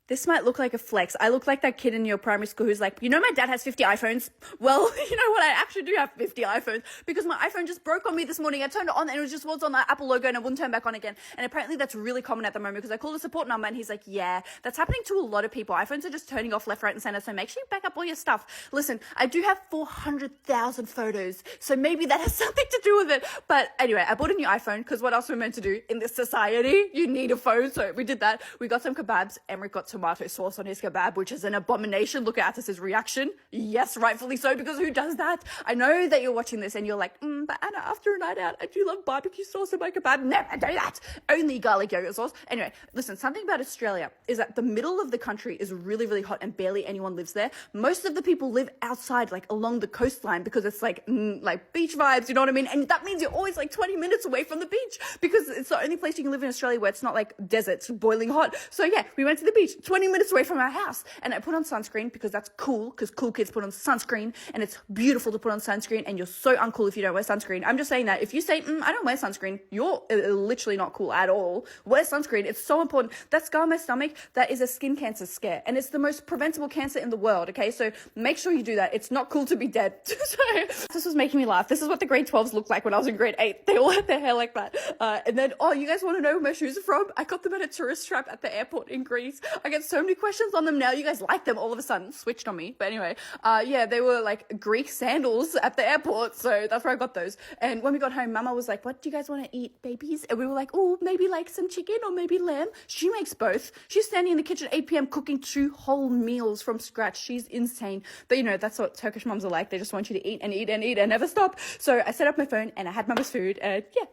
This might look like a flex. I look like that kid in your primary school who's like, you know, my dad has 50 iPhones. Well, you know what? I actually do have 50 iPhones because my iPhone just broke on me this morning. I turned it on and it was just on the Apple logo and it wouldn't turn back on again. And apparently that's really common at the moment because I called the support number and he's like, yeah, that's happening to a lot of people. iPhones are just turning off left, right, and center. So make sure you back up all your stuff. Listen, I do have 400,000 photos. So maybe that has something to do with it. But anyway, I bought a new iPhone because what else we're meant to do in this society? You need a phone. So we did that. We got some kebabs. Emmerich got tomato sauce on his kebab, which is an abomination. Look at Atis's reaction. Yes, rightfully so, because who does that? I know that you're watching this and you're like, but Anna, after a night out, I do love barbecue sauce in my kebab. Never do that. Only garlic yogurt sauce. Anyway, listen, something about Australia is that the middle of the country is really, really hot and barely anyone lives there. Most of the people live outside, like along the coastline, because it's like beach vibes, you know what I mean? And that means you're always like 20 minutes away from the beach because it's the only place you can live in Australia where it's not like desert, it's boiling hot. So yeah, we went to the beach 20 minutes away from our house, and I put on sunscreen because that's cool, because cool kids put on sunscreen and it's beautiful to put on sunscreen, and you're so uncool if you don't wear sunscreen. I'm just saying that if you say, I don't wear sunscreen, you're literally not cool at all. Wear sunscreen. It's so important. That scar on my stomach, that is a skin cancer scare, and it's the most preventable cancer in the world, okay? So make sure you do that. It's not cool to be dead. So this was making me laugh. This is what the grade 12s looked like when I was in grade 8. They all had their hair like that. And then, you guys want to know where my shoes are from? I got them at a tourist trap at the airport in Greece. I get so many questions on them now. You guys like them all of a sudden. Switched on me. But anyway, yeah, they were like Greek sandals at the airport. So that's where I got those. And when we got home, Mama was like, what do you guys want to eat, babies? And we were like, oh, maybe like some chicken or maybe lamb. She makes both. She's standing in the kitchen at 8 p.m. cooking 2 whole meals from scratch. She's insane. But you know, that's what Turkish moms are like. They just want you to eat and eat and eat and never stop. So I set up my phone and I had Mama's food and yeah.